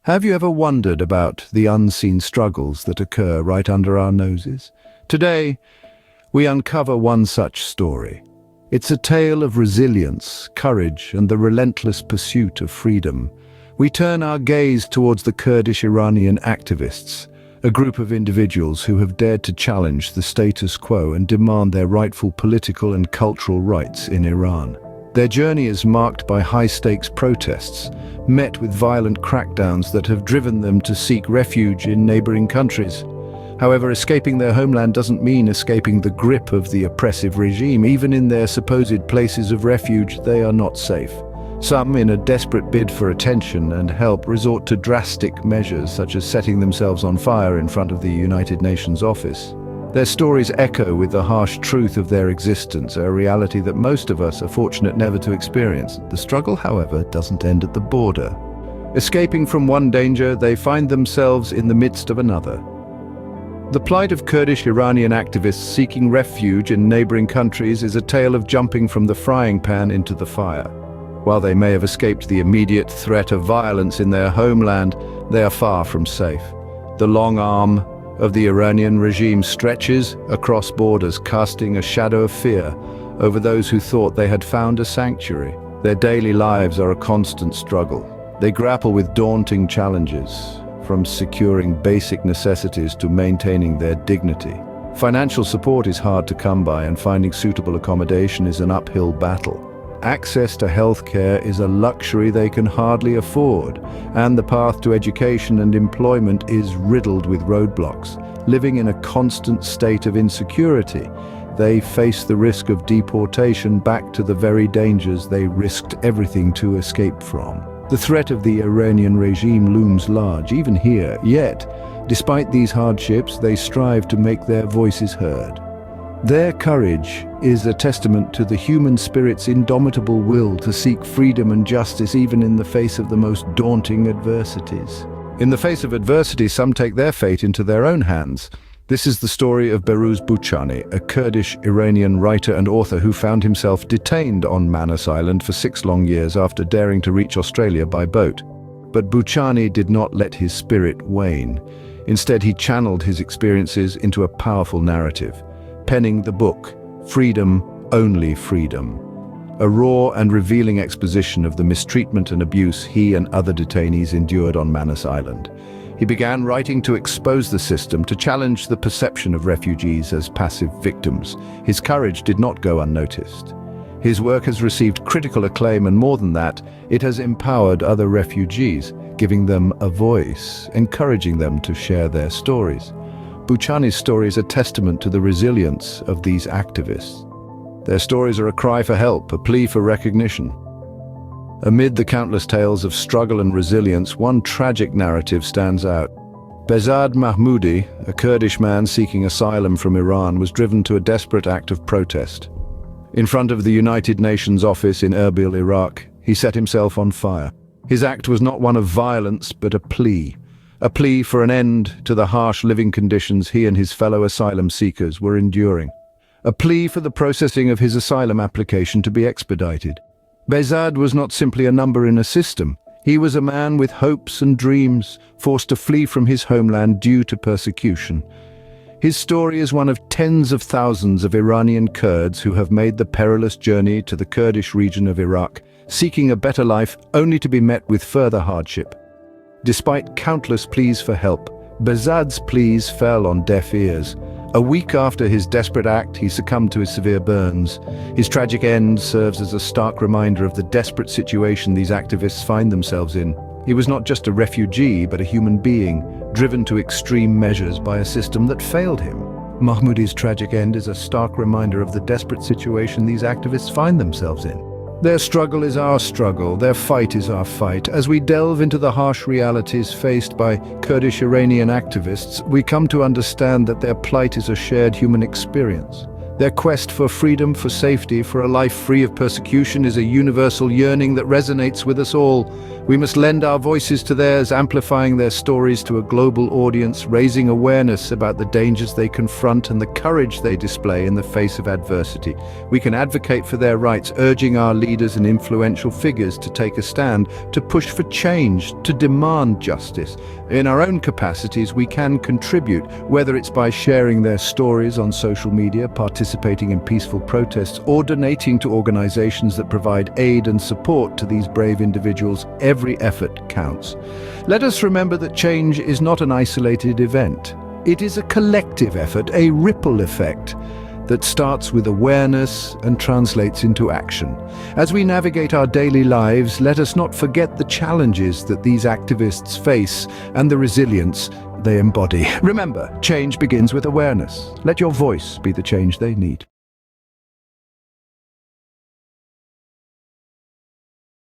Have you ever wondered about the unseen struggles that occur right under our noses? Today, we uncover one such story. It's a tale of resilience, courage, and the relentless pursuit of freedom. We turn our gaze towards the Kurdish-Iranian activists, a group of individuals who have dared to challenge the status quo and demand their rightful political and cultural rights in Iran. Their journey is marked by high-stakes protests, met with violent crackdowns that have driven them to seek refuge in neighboring countries. However, escaping their homeland doesn't mean escaping the grip of the oppressive regime. Even in their supposed places of refuge, they are not safe. Some, in a desperate bid for attention and help, resort to drastic measures such as setting themselves on fire in front of the United Nations office. Their stories echo with the harsh truth of their existence, a reality that most of us are fortunate never to experience. The struggle, however, doesn't end at the border. Escaping from one danger, they find themselves in the midst of another. The plight of Kurdish-Iranian activists seeking refuge in neighboring countries is a tale of jumping from the frying pan into the fire. While they may have escaped the immediate threat of violence in their homeland, they are far from safe. The long arm of the Iranian regime stretches across borders, casting a shadow of fear over those who thought they had found a sanctuary. Their daily lives are a constant struggle. They grapple with daunting challenges, from securing basic necessities to maintaining their dignity. Financial support is hard to come by, and finding suitable accommodation is an uphill battle. Access to healthcare is a luxury they can hardly afford, and the path to education and employment is riddled with roadblocks. Living in a constant state of insecurity, they face the risk of deportation back to the very dangers they risked everything to escape from. The threat of the Iranian regime looms large, even here, yet, despite these hardships, they strive to make their voices heard. Their courage is a testament to the human spirit's indomitable will to seek freedom and justice even in the face of the most daunting adversities. In the face of adversity, some take their fate into their own hands. This is the story of Behrouz Boochani, a Kurdish-Iranian writer and author who found himself detained on Manus Island for 6 long years after daring to reach Australia by boat. But Boochani did not let his spirit wane. Instead, he channeled his experiences into a powerful narrative, penning the book, Freedom, Only Freedom, a raw and revealing exposition of the mistreatment and abuse he and other detainees endured on Manus Island. He began writing to expose the system, to challenge the perception of refugees as passive victims. His courage did not go unnoticed. His work has received critical acclaim, and more than that, it has empowered other refugees, giving them a voice, encouraging them to share their stories. Boochani's story is a testament to the resilience of these activists. Their stories are a cry for help, a plea for recognition. Amid the countless tales of struggle and resilience, one tragic narrative stands out. Behzad Mahmoudi, a Kurdish man seeking asylum from Iran, was driven to a desperate act of protest. In front of the United Nations office in Erbil, Iraq, he set himself on fire. His act was not one of violence, but a plea for an end to the harsh living conditions he and his fellow asylum seekers were enduring. A plea for the processing of his asylum application to be expedited. Behzad was not simply a number in a system. He was a man with hopes and dreams, forced to flee from his homeland due to persecution. His story is one of tens of thousands of Iranian Kurds who have made the perilous journey to the Kurdish region of Iraq, seeking a better life only to be met with further hardship. Despite countless pleas for help, Behzad's pleas fell on deaf ears. A week after his desperate act, he succumbed to his severe burns. His tragic end serves as a stark reminder of the desperate situation these activists find themselves in. He was not just a refugee, but a human being, driven to extreme measures by a system that failed him. Mahmoudi's tragic end is a stark reminder of the desperate situation these activists find themselves in. Their struggle is our struggle, their fight is our fight. As we delve into the harsh realities faced by Kurdish-Iranian activists, we come to understand that their plight is a shared human experience. Their quest for freedom, for safety, for a life free of persecution is a universal yearning that resonates with us all. We must lend our voices to theirs, amplifying their stories to a global audience, raising awareness about the dangers they confront and the courage they display in the face of adversity. We can advocate for their rights, urging our leaders and influential figures to take a stand, to push for change, to demand justice. In our own capacities, we can contribute, whether it's by sharing their stories on social media, participating in peaceful protests, or donating to organizations that provide aid and support to these brave individuals. Every effort counts. Let us remember that change is not an isolated event. It is a collective effort, a ripple effect that starts with awareness and translates into action. As we navigate our daily lives, let us not forget the challenges that these activists face and the resilience they embody. Remember, change begins with awareness. Let your voice be the change they need.